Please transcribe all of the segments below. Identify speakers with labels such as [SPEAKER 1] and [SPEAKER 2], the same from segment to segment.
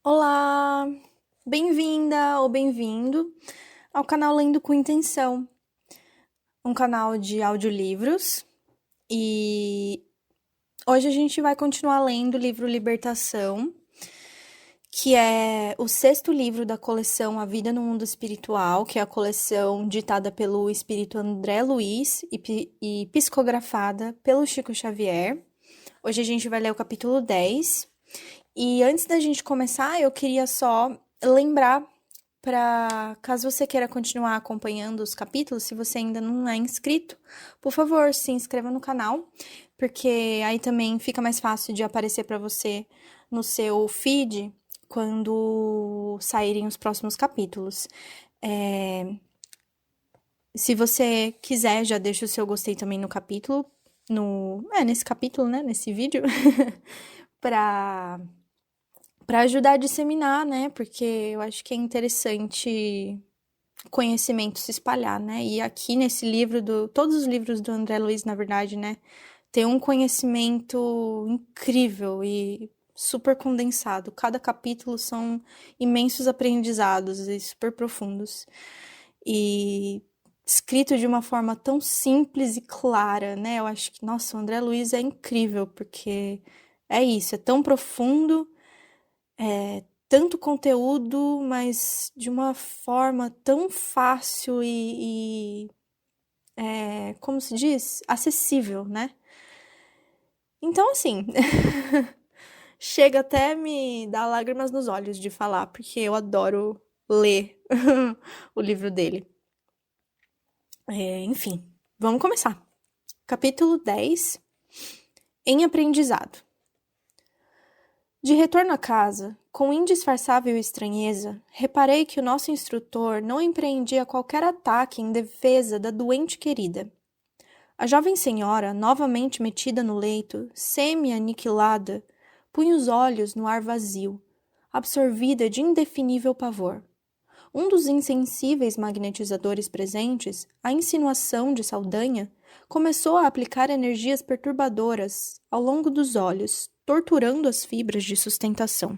[SPEAKER 1] Olá! Bem-vinda ou bem-vindo ao canal Lendo com Intenção, um canal de audiolivros. E hoje a gente vai continuar lendo o livro Libertação, que é o sexto livro da coleção A Vida no Mundo Espiritual, que é a coleção ditada pelo espírito André Luiz e psicografada pelo Chico Xavier. Hoje a gente vai ler o capítulo 10. E antes da gente começar, eu queria só lembrar para caso você queira continuar acompanhando os capítulos, se você ainda não é inscrito, por favor, se inscreva no canal, porque aí também fica mais fácil de aparecer para você no seu feed quando saírem os próximos capítulos. Se você quiser, já deixa o seu gostei também no capítulo, nesse capítulo, né, nesse vídeo, para ajudar a disseminar, né? Porque eu acho que é interessante conhecimento se espalhar, né? E aqui nesse livro todos os livros do André Luiz, na verdade, né, tem um conhecimento incrível e super condensado. Cada capítulo são imensos aprendizados e super profundos. E escrito de uma forma tão simples e clara, né? Eu acho que, nossa, o André Luiz é incrível, porque é isso, é tão profundo, tanto conteúdo, mas de uma forma tão fácil como se diz? Acessível, né? Então, assim, chega até me dar lágrimas nos olhos de falar, porque eu adoro ler o livro dele. Enfim, vamos começar. Capítulo 10, Em Aprendizado. De retorno a casa, com indisfarçável estranheza, reparei que o nosso instrutor não empreendia qualquer ataque em defesa da doente querida. A jovem senhora, novamente metida no leito, semi-aniquilada, punha os olhos no ar vazio, absorvida de indefinível pavor. Um dos insensíveis magnetizadores presentes, a insinuação de Saldanha, começou a aplicar energias perturbadoras ao longo dos olhos, torturando as fibras de sustentação.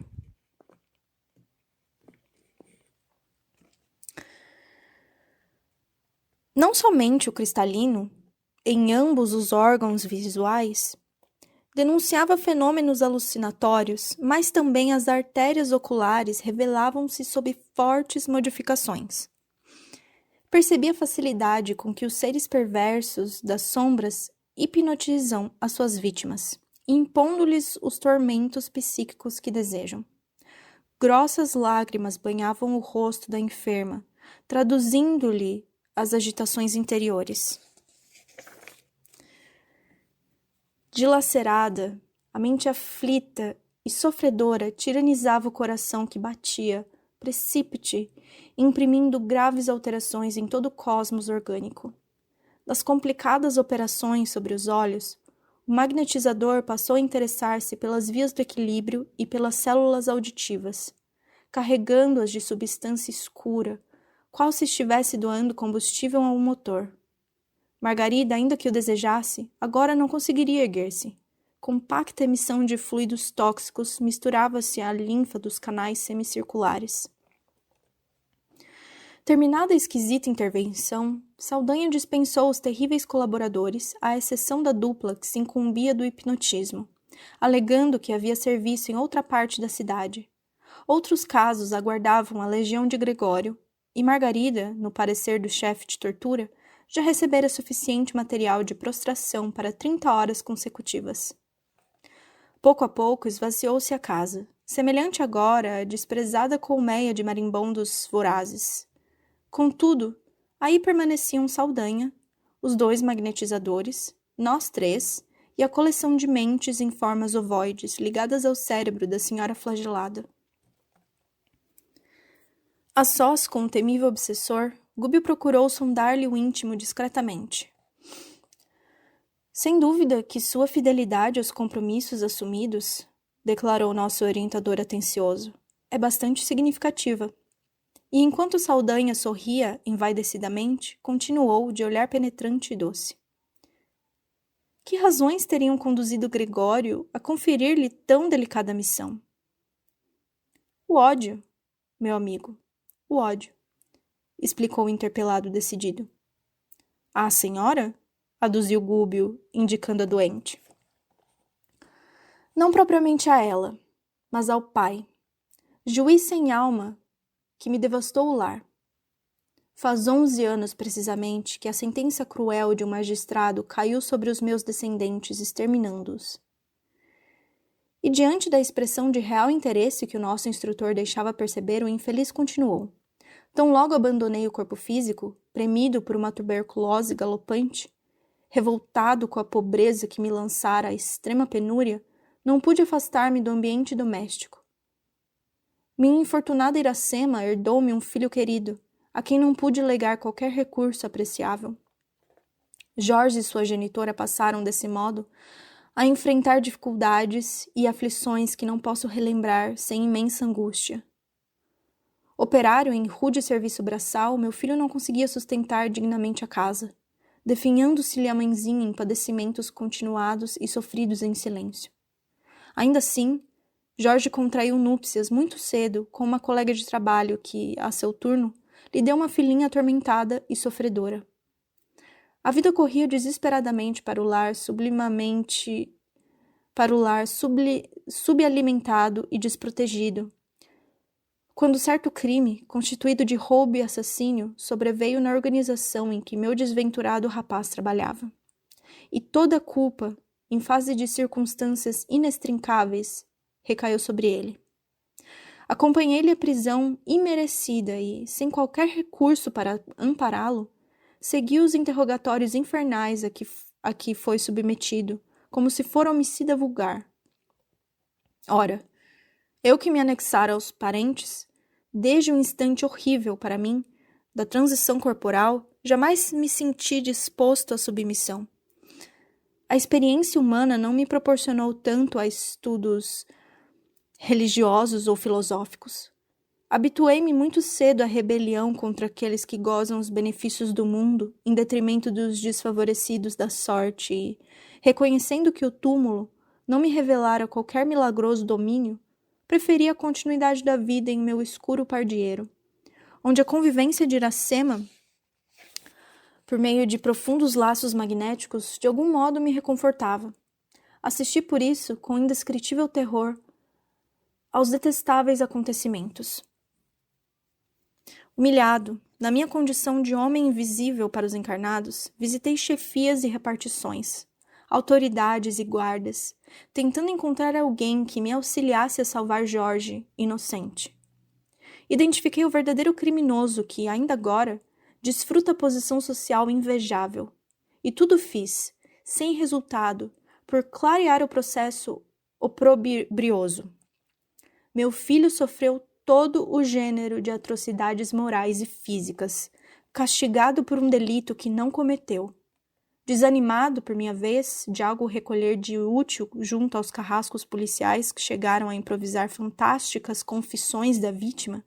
[SPEAKER 1] Não somente o cristalino, em ambos os órgãos visuais, denunciava fenômenos alucinatórios, mas também as artérias oculares revelavam-se sob fortes modificações. Percebi a facilidade com que os seres perversos das sombras hipnotizam as suas vítimas, impondo-lhes os tormentos psíquicos que desejam. Grossas lágrimas banhavam o rosto da enferma, traduzindo-lhe as agitações interiores. Dilacerada, a mente aflita e sofredora tiranizava o coração que batia, precípite, imprimindo graves alterações em todo o cosmos orgânico. Das complicadas operações sobre os olhos, o magnetizador passou a interessar-se pelas vias do equilíbrio e pelas células auditivas, carregando-as de substância escura, qual se estivesse doando combustível a um motor. Margarida, ainda que o desejasse, agora não conseguiria erguer-se. Compacta emissão de fluidos tóxicos misturava-se à linfa dos canais semicirculares. Terminada a esquisita intervenção, Saldanha dispensou os terríveis colaboradores, à exceção da dupla que se incumbia do hipnotismo, alegando que havia serviço em outra parte da cidade. Outros casos aguardavam a legião de Gregório, e Margarida, no parecer do chefe de tortura, já recebera suficiente material de prostração para 30 horas consecutivas. Pouco a pouco esvaziou-se a casa, semelhante agora à desprezada colmeia de marimbondos vorazes. Contudo, aí permaneciam Saldanha, os 2 magnetizadores, nós 3 e a coleção de mentes em formas ovoides ligadas ao cérebro da senhora flagelada. A sós com o temível obsessor, Gúbio procurou sondar-lhe o íntimo discretamente. Sem dúvida que sua fidelidade aos compromissos assumidos, declarou nosso orientador atencioso, é bastante significativa. E enquanto Saldanha sorria envaidecidamente, continuou de olhar penetrante e doce. Que razões teriam conduzido Gregório a conferir-lhe tão delicada missão? O ódio, meu amigo, o ódio, explicou o interpelado decidido. À senhora? Aduziu Gúbio, indicando a doente. Não propriamente a ela, mas ao pai, juiz sem alma, que me devastou o lar. Faz 11 anos, precisamente, que a sentença cruel de um magistrado caiu sobre os meus descendentes, exterminando-os. E diante da expressão de real interesse que o nosso instrutor deixava perceber, o infeliz continuou. Tão logo abandonei o corpo físico, premido por uma tuberculose galopante, revoltado com a pobreza que me lançara à extrema penúria, não pude afastar-me do ambiente doméstico. Minha infortunada Iracema herdou-me um filho querido, a quem não pude legar qualquer recurso apreciável. Jorge e sua genitora passaram, desse modo, a enfrentar dificuldades e aflições que não posso relembrar sem imensa angústia. Operário em rude serviço braçal, meu filho não conseguia sustentar dignamente a casa, definhando-se-lhe a mãezinha em padecimentos continuados e sofridos em silêncio. Ainda assim, Jorge contraiu núpcias muito cedo com uma colega de trabalho que, a seu turno, lhe deu uma filhinha atormentada e sofredora. A vida corria desesperadamente para o lar subalimentado e desprotegido, quando certo crime, constituído de roubo e assassínio, sobreveio na organização em que meu desventurado rapaz trabalhava. E toda a culpa, em face de circunstâncias inextricáveis, recaiu sobre ele. Acompanhei-lhe à prisão imerecida e, sem qualquer recurso para ampará-lo, segui os interrogatórios infernais a que foi submetido, como se fora homicida vulgar. Ora, eu que me anexara aos parentes, desde um instante horrível para mim, da transição corporal, jamais me senti disposto à submissão. A experiência humana não me proporcionou tanto a estudos religiosos ou filosóficos. Habituei-me muito cedo à rebelião contra aqueles que gozam os benefícios do mundo em detrimento dos desfavorecidos da sorte e, reconhecendo que o túmulo não me revelara qualquer milagroso domínio, preferi a continuidade da vida em meu escuro pardieiro, onde a convivência de Iracema, por meio de profundos laços magnéticos, de algum modo me reconfortava. Assisti por isso, com indescritível terror, aos detestáveis acontecimentos. Humilhado, na minha condição de homem invisível para os encarnados, visitei chefias e repartições, autoridades e guardas, tentando encontrar alguém que me auxiliasse a salvar Jorge, inocente. Identifiquei o verdadeiro criminoso que, ainda agora, desfruta a posição social invejável. E tudo fiz, sem resultado, por clarear o processo oprobrioso. Meu filho sofreu todo o gênero de atrocidades morais e físicas, castigado por um delito que não cometeu. Desanimado, por minha vez, de algo recolher de útil junto aos carrascos policiais que chegaram a improvisar fantásticas confissões da vítima,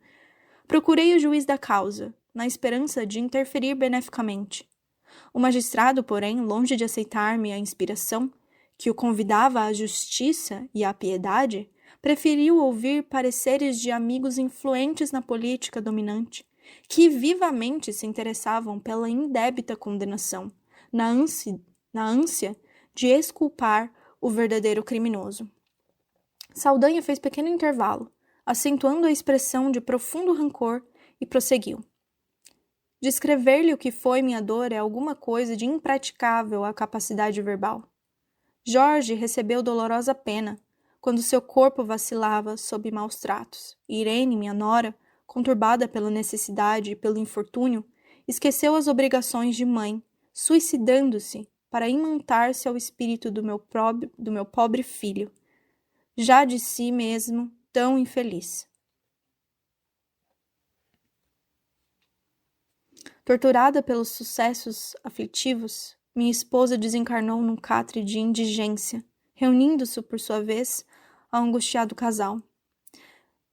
[SPEAKER 1] procurei o juiz da causa, na esperança de interferir beneficamente. O magistrado, porém, longe de aceitar-me a inspiração, que o convidava à justiça e à piedade, preferiu ouvir pareceres de amigos influentes na política dominante, que vivamente se interessavam pela indébita condenação, na ânsia de exculpar o verdadeiro criminoso. Saldanha fez pequeno intervalo, acentuando a expressão de profundo rancor, e prosseguiu. Descrever-lhe o que foi minha dor é alguma coisa de impraticável à capacidade verbal. Jorge recebeu dolorosa pena, quando seu corpo vacilava sob maus tratos. Irene, minha nora, conturbada pela necessidade e pelo infortúnio, esqueceu as obrigações de mãe, suicidando-se para imantar-se ao espírito do meu pobre filho, já de si mesmo tão infeliz. Torturada pelos sucessos aflitivos, minha esposa desencarnou num catre de indigência, reunindo-se, por sua vez, ao angustiado casal.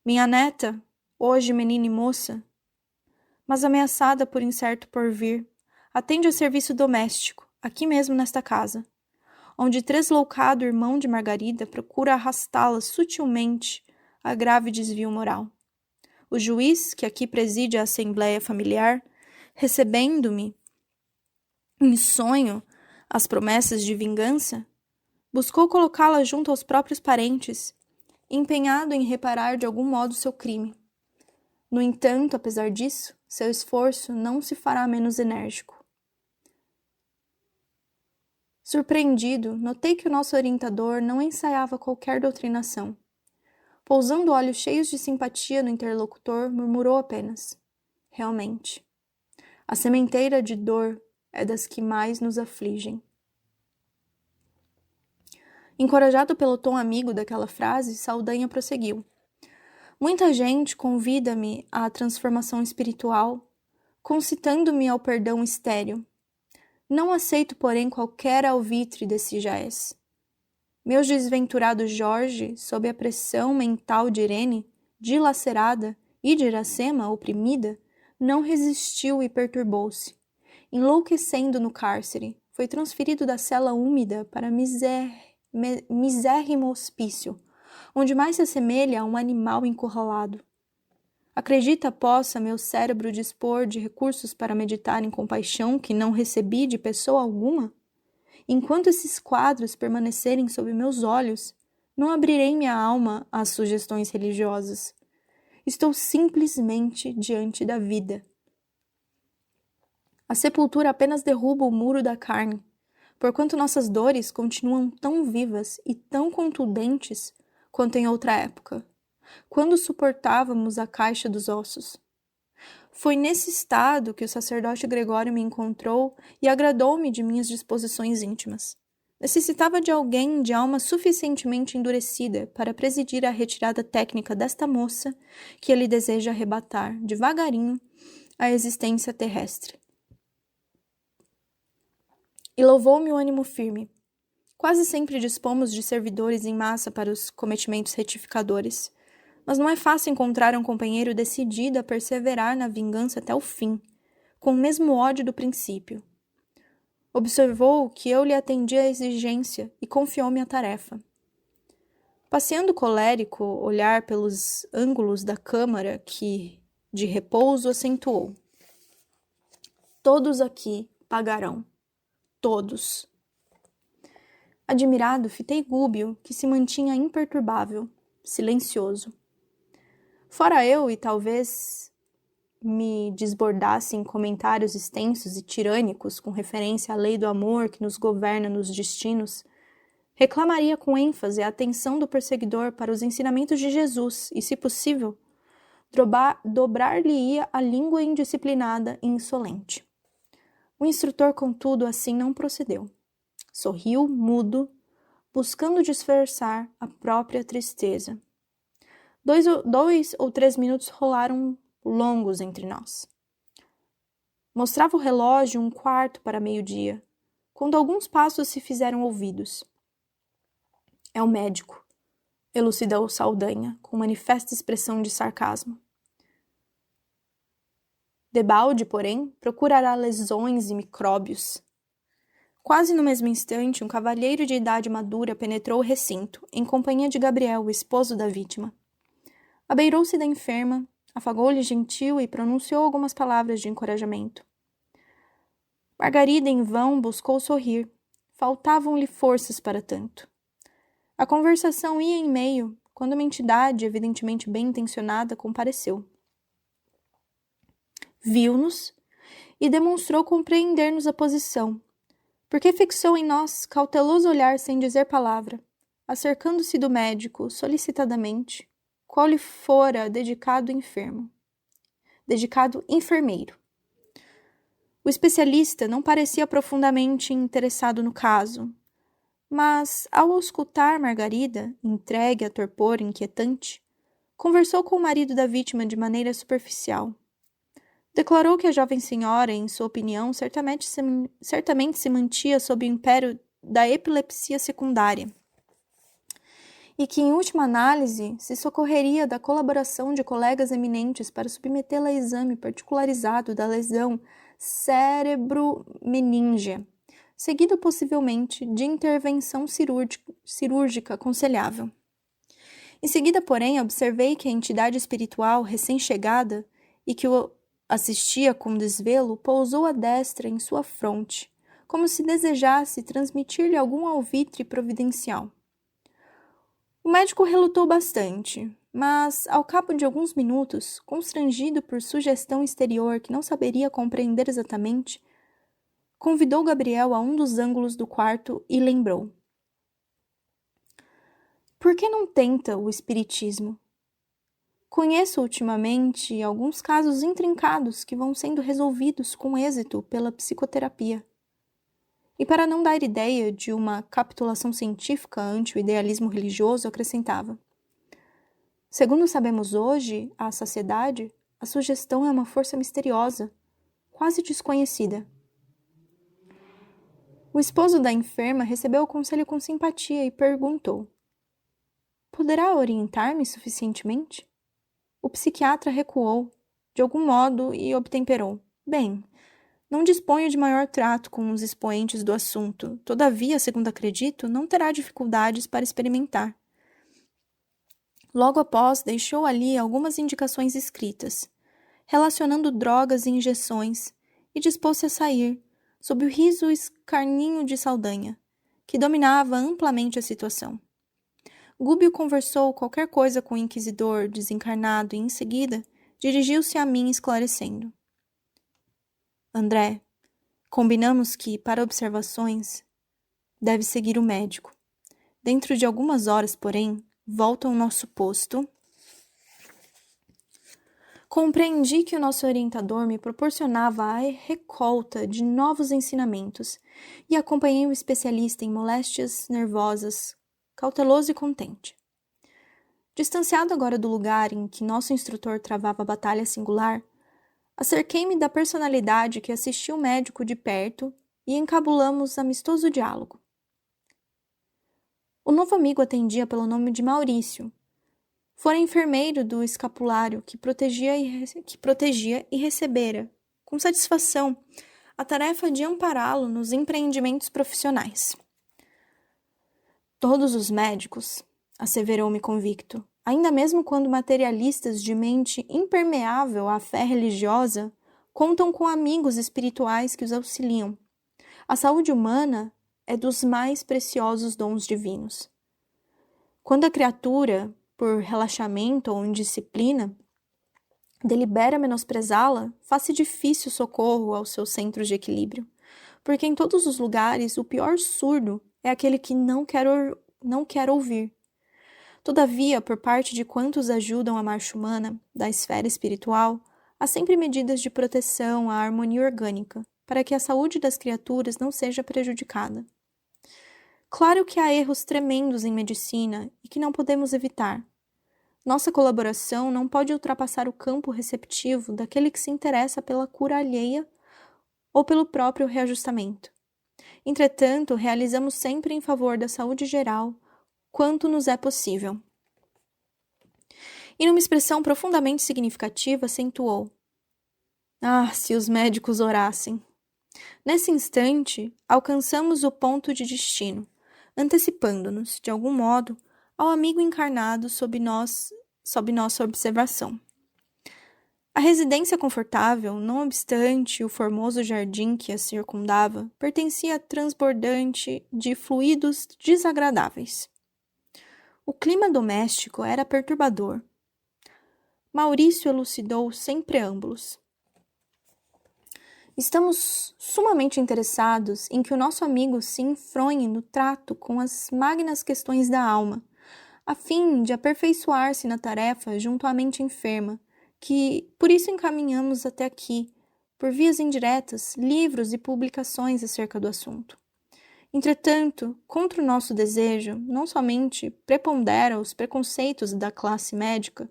[SPEAKER 1] Minha neta, hoje menina e moça, mas ameaçada por incerto porvir, atende a serviço doméstico, aqui mesmo nesta casa, onde tresloucado irmão de Margarida procura arrastá-la sutilmente a grave desvio moral. O juiz, que aqui preside a assembleia familiar, recebendo-me em sonho as promessas de vingança, buscou colocá-la junto aos próprios parentes, empenhado em reparar de algum modo seu crime. No entanto, apesar disso, seu esforço não se fará menos enérgico. Surpreendido, notei que o nosso orientador não ensaiava qualquer doutrinação. Pousando olhos cheios de simpatia no interlocutor, murmurou apenas: realmente, a sementeira de dor é das que mais nos afligem. Encorajado pelo tom amigo daquela frase, Saldanha prosseguiu: muita gente convida-me à transformação espiritual, concitando-me ao perdão estéril. Não aceito, porém, qualquer alvitre desse jaez. Meu desventurado Jorge, sob a pressão mental de Irene, dilacerada, e de Iracema, oprimida, não resistiu e perturbou-se. Enlouquecendo no cárcere, foi transferido da cela úmida para misérrimo hospício, onde mais se assemelha a um animal encurralado. Acredita possa meu cérebro dispor de recursos para meditar em compaixão que não recebi de pessoa alguma? Enquanto esses quadros permanecerem sob meus olhos, não abrirei minha alma às sugestões religiosas. Estou simplesmente diante da vida. A sepultura apenas derruba o muro da carne, porquanto nossas dores continuam tão vivas e tão contundentes quanto em outra época, quando suportávamos a caixa dos ossos. Foi nesse estado que o sacerdote Gregório me encontrou e agradou-me de minhas disposições íntimas. Necessitava de alguém de alma suficientemente endurecida para presidir a retirada técnica desta moça que ele deseja arrebatar, devagarinho, à existência terrestre. E louvou-me o ânimo firme. Quase sempre dispomos de servidores em massa para os cometimentos retificadores, mas não é fácil encontrar um companheiro decidido a perseverar na vingança até o fim, com o mesmo ódio do princípio. Observou que eu lhe atendi à exigência e confiou-me a tarefa. Passeando colérico olhar pelos ângulos da câmara que, de repouso, acentuou: todos aqui pagarão. Todos. Admirado, fitei Gúbio, que se mantinha imperturbável, silencioso. Fora eu, e talvez me desbordasse em comentários extensos e tirânicos com referência à lei do amor que nos governa nos destinos, reclamaria com ênfase a atenção do perseguidor para os ensinamentos de Jesus e, se possível, dobrar-lhe-ia a língua indisciplinada e insolente. O instrutor, contudo, assim não procedeu. Sorriu, mudo, buscando disfarçar a própria tristeza. 2 ou 3 minutos rolaram longos entre nós. Mostrava o relógio 1/4 para meio-dia, quando alguns passos se fizeram ouvidos. É o médico, elucidou Saldanha, com manifesta expressão de sarcasmo. Debalde, porém, procurará lesões e micróbios. Quase no mesmo instante, um cavalheiro de idade madura penetrou o recinto, em companhia de Gabriel, o esposo da vítima. Abeirou-se da enferma, afagou-lhe gentil e pronunciou algumas palavras de encorajamento. Margarida, em vão, buscou sorrir. Faltavam-lhe forças para tanto. A conversação ia em meio, quando uma entidade, evidentemente bem intencionada, compareceu. Viu-nos e demonstrou compreender-nos a posição, porque fixou em nós cauteloso olhar sem dizer palavra, acercando-se do médico solicitadamente, qual lhe fora dedicado enfermeiro. O especialista não parecia profundamente interessado no caso, mas, ao auscultar Margarida, entregue a torpor inquietante, conversou com o marido da vítima de maneira superficial. Declarou que a jovem senhora, em sua opinião, certamente se mantinha sob o império da epilepsia secundária, e que, em última análise, se socorreria da colaboração de colegas eminentes para submetê-la a exame particularizado da lesão cérebro-meníngea, seguido possivelmente de intervenção cirúrgica aconselhável. Em seguida, porém, observei que a entidade espiritual recém-chegada e que o assistia com desvelo pousou a destra em sua fronte, como se desejasse transmitir-lhe algum alvitre providencial. O médico relutou bastante, mas, ao cabo de alguns minutos, constrangido por sugestão exterior que não saberia compreender exatamente, convidou Gabriel a um dos ângulos do quarto e lembrou: por que não tenta o espiritismo? Conheço ultimamente alguns casos intrincados que vão sendo resolvidos com êxito pela psicoterapia. E para não dar ideia de uma capitulação científica ante o idealismo religioso, acrescentava: segundo sabemos hoje, à sociedade, a sugestão é uma força misteriosa, quase desconhecida. O esposo da enferma recebeu o conselho com simpatia e perguntou: poderá orientar-me suficientemente? O psiquiatra recuou, de algum modo, e obtemperou: bem, não disponho de maior trato com os expoentes do assunto, todavia, segundo acredito, não terá dificuldades para experimentar. Logo após, deixou ali algumas indicações escritas, relacionando drogas e injeções, e dispôs-se a sair, sob o riso escarninho de Saldanha, que dominava amplamente a situação. Gúbio conversou qualquer coisa com o inquisidor desencarnado e, em seguida, dirigiu-se a mim esclarecendo: André, combinamos que, para observações, deve seguir o médico. Dentro de algumas horas, porém, volta ao nosso posto. Compreendi que o nosso orientador me proporcionava a recolta de novos ensinamentos e acompanhei o especialista em moléstias nervosas, cauteloso e contente. Distanciado agora do lugar em que nosso instrutor travava a batalha singular, acerquei-me da personalidade que assistia o médico de perto e encabulamos amistoso diálogo. O novo amigo atendia pelo nome de Maurício. Fora enfermeiro do escapulário que protegia e recebera, com satisfação, a tarefa de ampará-lo nos empreendimentos profissionais. Todos os médicos, asseverou-me convicto, ainda mesmo quando materialistas de mente impermeável à fé religiosa, contam com amigos espirituais que os auxiliam. A saúde humana é dos mais preciosos dons divinos. Quando a criatura, por relaxamento ou indisciplina, delibera menosprezá-la, faz-se difícil socorro aos seus centros de equilíbrio, porque em todos os lugares o pior surdo é aquele que não quer ouvir. Todavia, por parte de quantos ajudam a marcha humana, da esfera espiritual, há sempre medidas de proteção à harmonia orgânica, para que a saúde das criaturas não seja prejudicada. Claro que há erros tremendos em medicina e que não podemos evitar. Nossa colaboração não pode ultrapassar o campo receptivo daquele que se interessa pela cura alheia ou pelo próprio reajustamento. Entretanto, realizamos sempre em favor da saúde geral, quanto nos é possível. E numa expressão profundamente significativa, acentuou: ah, se os médicos orassem! Nesse instante, alcançamos o ponto de destino, antecipando-nos, de algum modo, ao amigo encarnado sob nossa observação. A residência confortável, não obstante o formoso jardim que a circundava, pertencia a transbordante de fluidos desagradáveis. O clima doméstico era perturbador. Maurício elucidou sem preâmbulos: estamos sumamente interessados em que o nosso amigo se enfronhe no trato com as magnas questões da alma, a fim de aperfeiçoar-se na tarefa junto à mente enferma, que por isso encaminhamos até aqui, por vias indiretas, livros e publicações acerca do assunto. Entretanto, contra o nosso desejo, não somente prepondera os preconceitos da classe médica,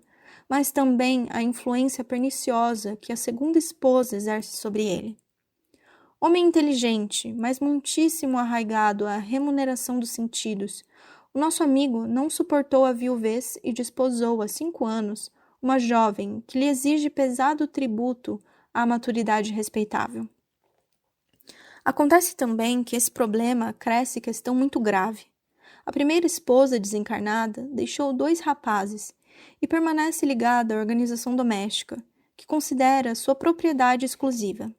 [SPEAKER 1] mas também a influência perniciosa que a segunda esposa exerce sobre ele. Homem inteligente, mas muitíssimo arraigado à remuneração dos sentidos, o nosso amigo não suportou a viuvez e desposou há 5 anos uma jovem que lhe exige pesado tributo à maturidade respeitável. Acontece também que esse problema cresce questão muito grave. A primeira esposa desencarnada deixou 2 rapazes e permanece ligada à organização doméstica, que considera sua propriedade exclusiva.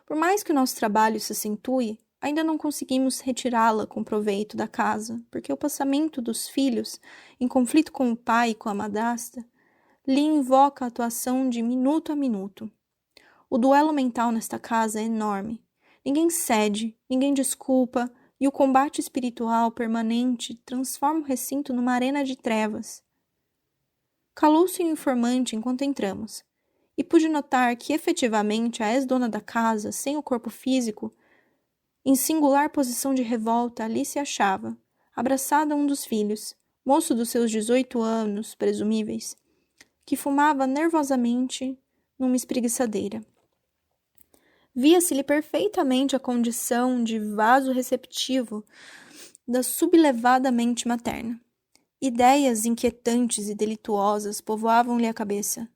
[SPEAKER 1] Por mais que o nosso trabalho se acentue, ainda não conseguimos retirá-la com proveito da casa, porque o passamento dos filhos, em conflito com o pai e com a madrasta, lhe invoca a atuação de minuto a minuto. O duelo mental nesta casa é enorme. Ninguém cede, ninguém desculpa, e o combate espiritual permanente transforma o recinto numa arena de trevas. Calou-se o informante enquanto entramos, e pude notar que efetivamente a ex-dona da casa, sem o corpo físico, em singular posição de revolta, ali se achava, abraçada a um dos filhos, moço dos seus 18 anos, presumíveis, que fumava nervosamente numa espreguiçadeira. Via-se-lhe perfeitamente a condição de vaso receptivo da sublevada mente materna. Ideias inquietantes e delituosas povoavam-lhe a cabeça.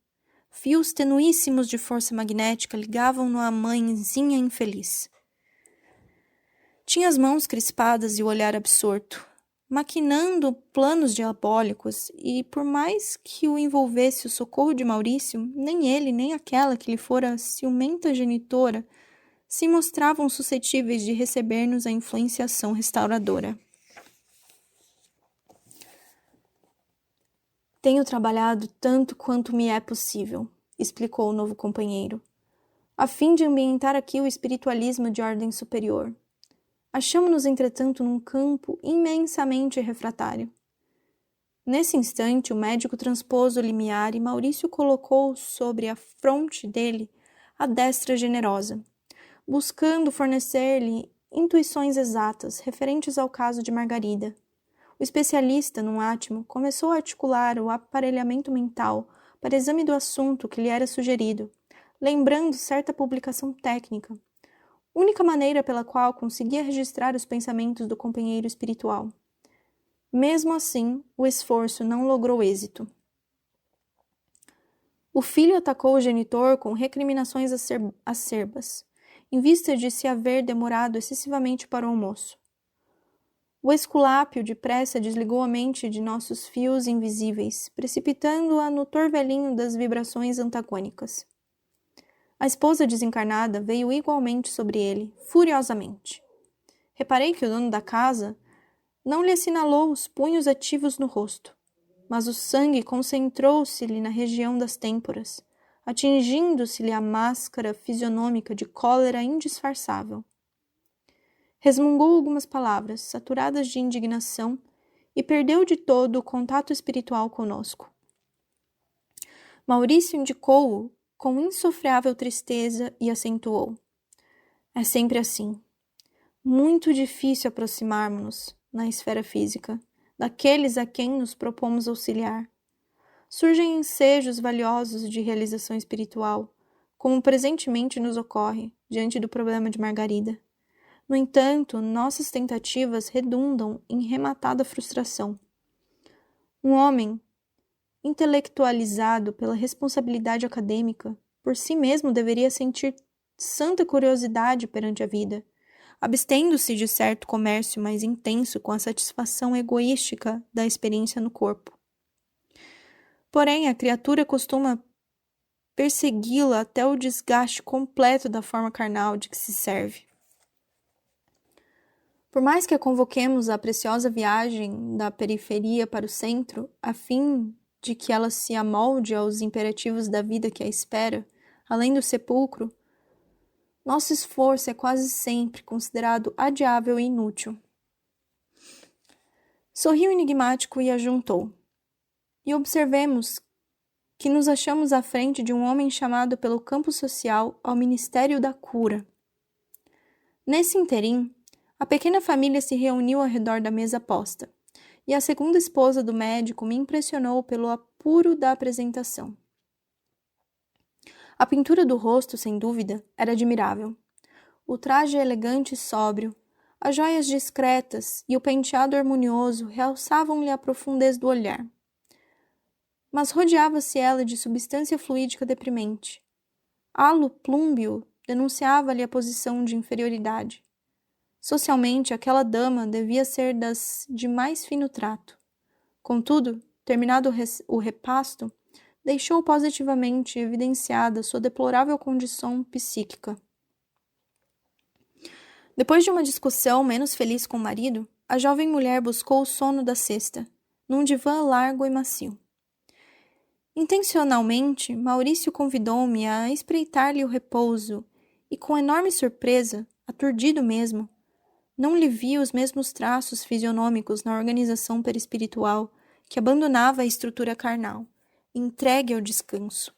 [SPEAKER 1] Fios tenuíssimos de força magnética ligavam-no à mãezinha infeliz. Tinha as mãos crispadas e o olhar absorto, maquinando planos diabólicos, e por mais que o envolvesse o socorro de Maurício, nem ele, nem aquela que lhe fora ciumenta genitora se mostravam suscetíveis de receber-nos a influenciação restauradora. Tenho trabalhado tanto quanto me é possível, explicou o novo companheiro, a fim de ambientar aqui o espiritualismo de ordem superior. Achamo-nos, entretanto, num campo imensamente refratário. Nesse instante, o médico transpôs o limiar e Maurício colocou sobre a fronte dele a destra generosa, buscando fornecer-lhe intuições exatas referentes ao caso de Margarida. O especialista, num átimo, começou a articular o aparelhamento mental para exame do assunto que lhe era sugerido, lembrando certa publicação técnica, única maneira pela qual conseguia registrar os pensamentos do companheiro espiritual. Mesmo assim, o esforço não logrou êxito. O filho atacou o genitor com recriminações acerbas, em vista de se haver demorado excessivamente para o almoço. O esculápio depressa desligou a mente de nossos fios invisíveis, precipitando-a no torvelinho das vibrações antagônicas. A esposa desencarnada veio igualmente sobre ele, furiosamente. Reparei que o dono da casa não lhe assinalou os punhos ativos no rosto, mas o sangue concentrou-se-lhe na região das têmporas, atingindo-se-lhe a máscara fisionômica de cólera indisfarçável. Resmungou algumas palavras, saturadas de indignação, e perdeu de todo o contato espiritual conosco. Maurício indicou-o com insofreável tristeza e acentuou. É sempre assim. Muito difícil aproximarmos-nos, na esfera física, daqueles a quem nos propomos auxiliar. Surgem ensejos valiosos de realização espiritual, como presentemente nos ocorre diante do problema de Margarida. No entanto, nossas tentativas redundam em rematada frustração. Um homem, intelectualizado pela responsabilidade acadêmica, por si mesmo deveria sentir santa curiosidade perante a vida, abstendo-se de certo comércio mais intenso com a satisfação egoística da experiência no corpo. Porém, a criatura costuma persegui-la até o desgaste completo da forma carnal de que se serve. Por mais que a convoquemos à preciosa viagem da periferia para o centro, a fim de que ela se amolde aos imperativos da vida que a espera, além do sepulcro, nosso esforço é quase sempre considerado adiável e inútil. Sorriu enigmático e ajuntou. E observemos que nos achamos à frente de um homem chamado pelo campo social ao Ministério da Cura. Nesse interim, a pequena família se reuniu ao redor da mesa posta, e a segunda esposa do médico me impressionou pelo apuro da apresentação. A pintura do rosto, sem dúvida, era admirável. O traje elegante e sóbrio, as joias discretas e o penteado harmonioso realçavam-lhe a profundez do olhar. Mas rodeava-se ela de substância fluídica deprimente. Halo plúmbeo denunciava-lhe a posição de inferioridade. Socialmente, aquela dama devia ser das de mais fino trato. Contudo, terminado o repasto, deixou positivamente evidenciada sua deplorável condição psíquica. Depois de uma discussão menos feliz com o marido, a jovem mulher buscou o sono da cesta, num divã largo e macio. Intencionalmente, Maurício convidou-me a espreitar-lhe o repouso e, com enorme surpresa, aturdido mesmo, não lhe vi os mesmos traços fisionômicos na organização perispiritual que abandonava a estrutura carnal, entregue ao descanso.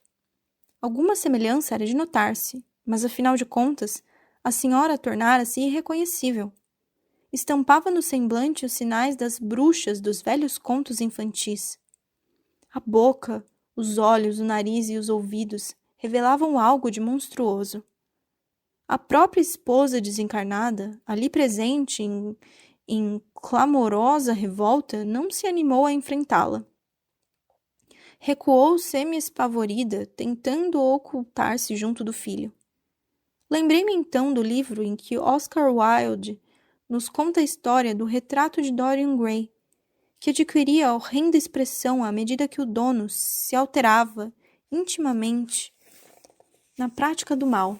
[SPEAKER 1] Alguma semelhança era de notar-se, mas, afinal de contas, a senhora tornara-se irreconhecível. Estampava no semblante os sinais das bruxas dos velhos contos infantis. A boca, os olhos, o nariz e os ouvidos revelavam algo de monstruoso. A própria esposa desencarnada, ali presente em clamorosa revolta, não se animou a enfrentá-la. Recuou semi-espavorida, tentando ocultar-se junto do filho. Lembrei-me então do livro em que Oscar Wilde nos conta a história do retrato de Dorian Gray, que adquiria horrenda expressão à medida que o dono se alterava intimamente na prática do mal.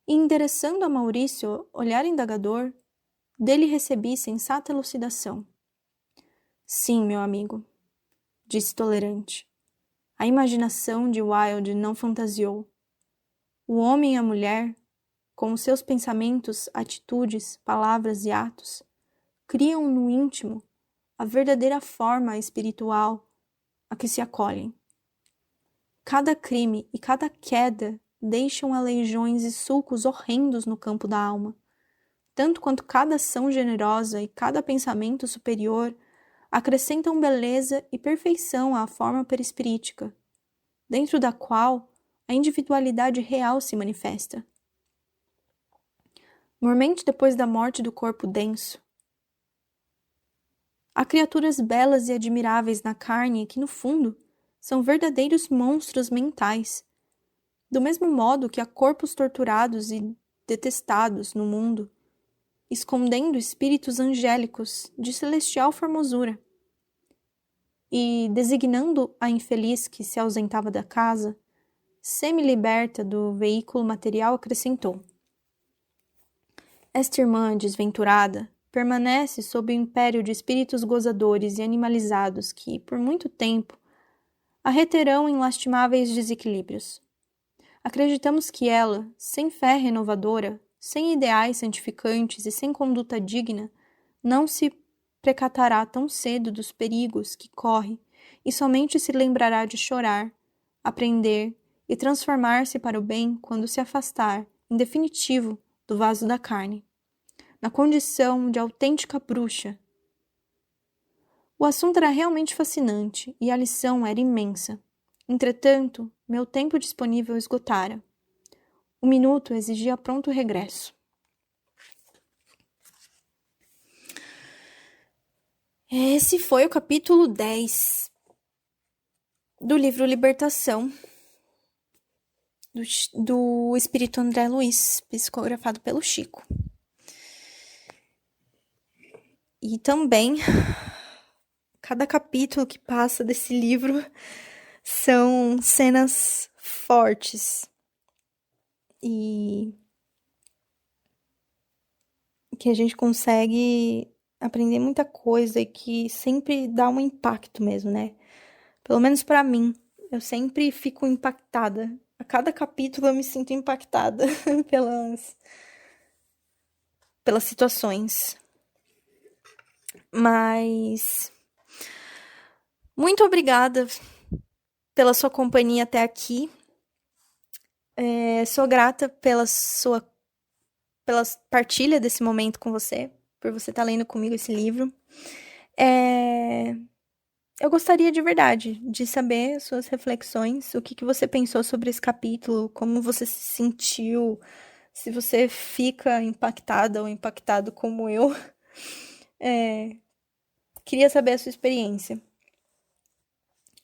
[SPEAKER 1] E, endereçando a Maurício olhar indagador, dele recebi sensata elucidação. Sim, meu amigo, disse tolerante. A imaginação de Wilde não fantasiou. O homem e a mulher, com os seus pensamentos, atitudes, palavras e atos, criam no íntimo a verdadeira forma espiritual a que se acolhem. Cada crime e cada queda deixam aleijões e sulcos horrendos no campo da alma, tanto quanto cada ação generosa e cada pensamento superior acrescentam beleza e perfeição à forma perispirítica, dentro da qual a individualidade real se manifesta. Mormente depois da morte do corpo denso, há criaturas belas e admiráveis na carne que, no fundo, são verdadeiros monstros mentais, do mesmo modo que há corpos torturados e detestados no mundo, escondendo espíritos angélicos de celestial formosura. E, designando a infeliz que se ausentava da casa, semi-liberta do veículo material, acrescentou: Esta irmã desventurada permanece sob o império de espíritos gozadores e animalizados que, por muito tempo, a reterão em lastimáveis desequilíbrios. Acreditamos que ela, sem fé renovadora, sem ideais santificantes e sem conduta digna, não se precatará tão cedo dos perigos que corre e somente se lembrará de chorar, aprender e transformar-se para o bem quando se afastar, em definitivo, do vaso da carne, na condição de autêntica bruxa. O assunto era realmente fascinante e a lição era imensa. Entretanto, meu tempo disponível esgotara. O minuto exigia pronto regresso. Esse foi o capítulo 10 do livro Libertação, do Espírito André Luiz, psicografado pelo Chico. E também, cada capítulo que passa desse livro são cenas fortes e que a gente consegue aprender muita coisa e que sempre dá um impacto mesmo, né? Pelo menos pra mim, eu sempre fico impactada. A cada capítulo eu me sinto impactada pelas situações. Mas muito obrigada pela sua companhia até aqui. Sou grata pela partilha desse momento com você, por você estar lendo comigo esse livro. Eu gostaria de verdade de saber suas reflexões, o que você pensou sobre esse capítulo, como você se sentiu, se você fica impactada ou impactado como eu. Queria saber a sua experiência.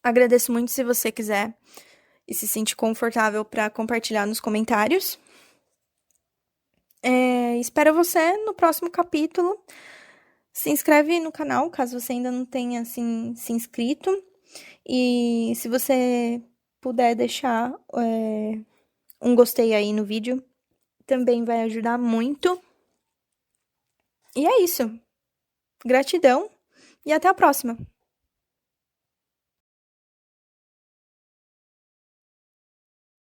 [SPEAKER 1] Agradeço muito se você quiser e se sentir confortável para compartilhar nos comentários. Espero você no próximo capítulo. Se inscreve no canal, caso você ainda não tenha se inscrito. E se você puder deixar um gostei aí no vídeo, também vai ajudar muito. E é isso. Gratidão e até a próxima!